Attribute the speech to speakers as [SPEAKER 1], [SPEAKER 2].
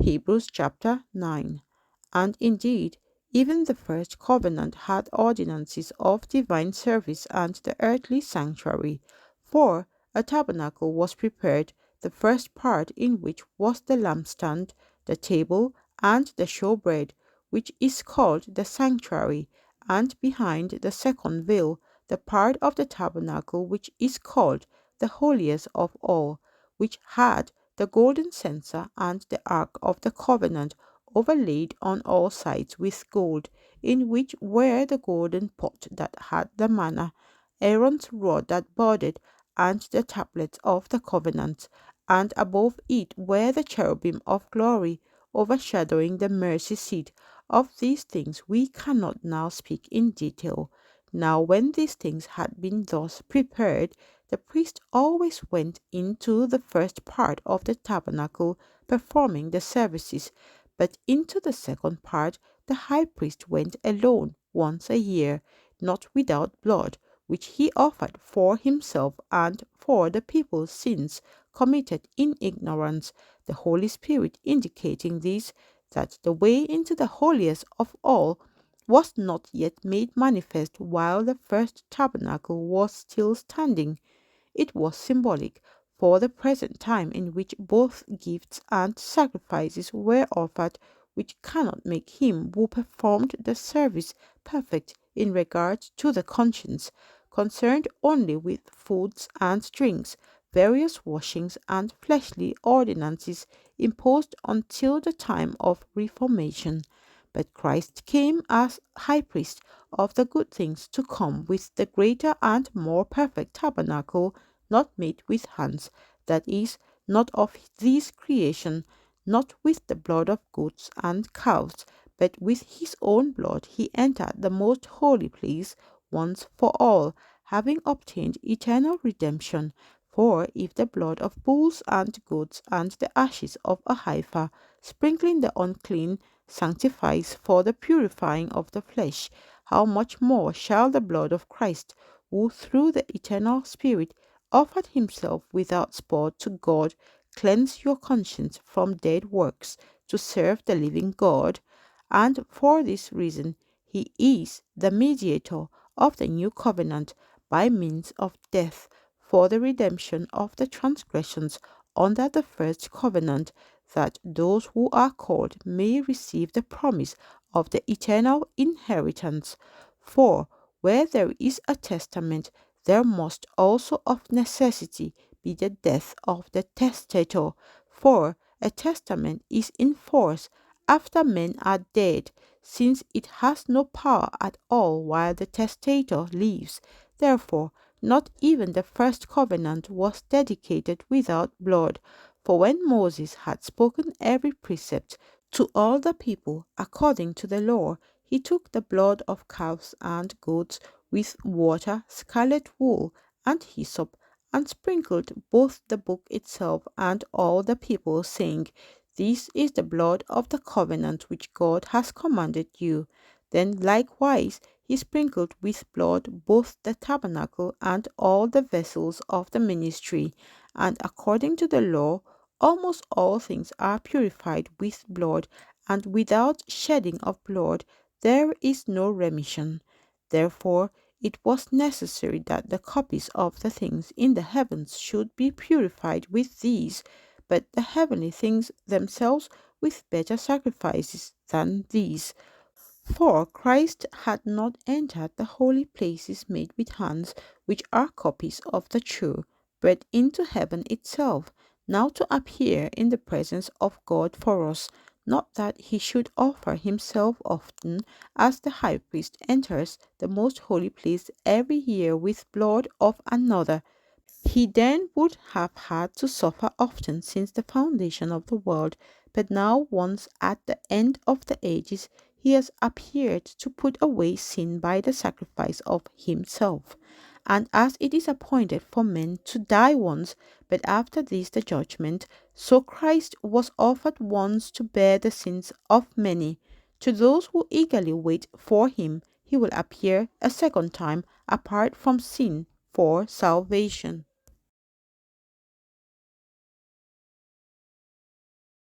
[SPEAKER 1] Hebrews chapter 9. And indeed, even the first covenant had ordinances of divine service and the earthly sanctuary. For a tabernacle was prepared, the first part in which was the lampstand, the table, and the showbread, which is called the sanctuary, and behind the second veil, the part of the tabernacle which is called the holiest of all, which had the golden censer and the ark of the covenant overlaid on all sides with gold, in which were the golden pot that had the manna, Aaron's rod that budded, and the tablets of the covenant, and above it were the cherubim of glory, overshadowing the mercy seat. Of these things we cannot now speak in detail. Now when these things had been thus prepared, the priest always went into the first part of the tabernacle performing the services, but into the second part the high priest went alone once a year, not without blood, which he offered for himself and for the people's sins committed in ignorance, the Holy Spirit indicating this, that the way into the holiest of all was not yet made manifest while the first tabernacle was still standing. It was symbolic for the present time in which both gifts and sacrifices were offered, which cannot make him who performed the service perfect in regard to the conscience, concerned only with foods and drinks, various washings, and fleshly ordinances imposed until the time of Reformation. But Christ came as high priest of the good things to come with the greater and more perfect tabernacle, not made with hands, that is, not of this creation, not with the blood of goats and calves, but with his own blood he entered the most holy place once for all, having obtained eternal redemption. For if the blood of bulls and goats and the ashes of a heifer, sprinkling the unclean, sanctifies for the purifying of the flesh, how much more shall the blood of Christ, who through the eternal Spirit offered himself without spot to God, cleanse your conscience from dead works to serve the living God? And for this reason he is the mediator of the new covenant by means of death, for the redemption of the transgressions under the first covenant, that those who are called may receive the promise of the eternal inheritance. For where there is a testament, there must also of necessity be the death of the testator. For a testament is in force after men are dead, since it has no power at all while the testator lives. Therefore, not even the first covenant was dedicated without blood. For when Moses had spoken every precept to all the people according to the law, he took the blood of calves and goats with water, scarlet wool, and hyssop, and sprinkled both the book itself and all the people, saying, "This is the blood of the covenant which God has commanded you." Then likewise he sprinkled with blood both the tabernacle and all the vessels of the ministry. And according to the law, almost all things are purified with blood, and without shedding of blood there is no remission. Therefore, it was necessary that the copies of the things in the heavens should be purified with these, but the heavenly things themselves with better sacrifices than these. For Christ had not entered the holy places made with hands, which are copies of the true, but into heaven itself, now to appear in the presence of God for us, not that he should offer himself often, as the high priest enters the most holy place every year with blood of another. He then would have had to suffer often since the foundation of the world, but now once at the end of the ages he has appeared to put away sin by the sacrifice of himself. And as it is appointed for men to die once, but after this the judgment, so Christ was offered once to bear the sins of many. To those who eagerly wait for him, he will appear a second time apart from sin for salvation.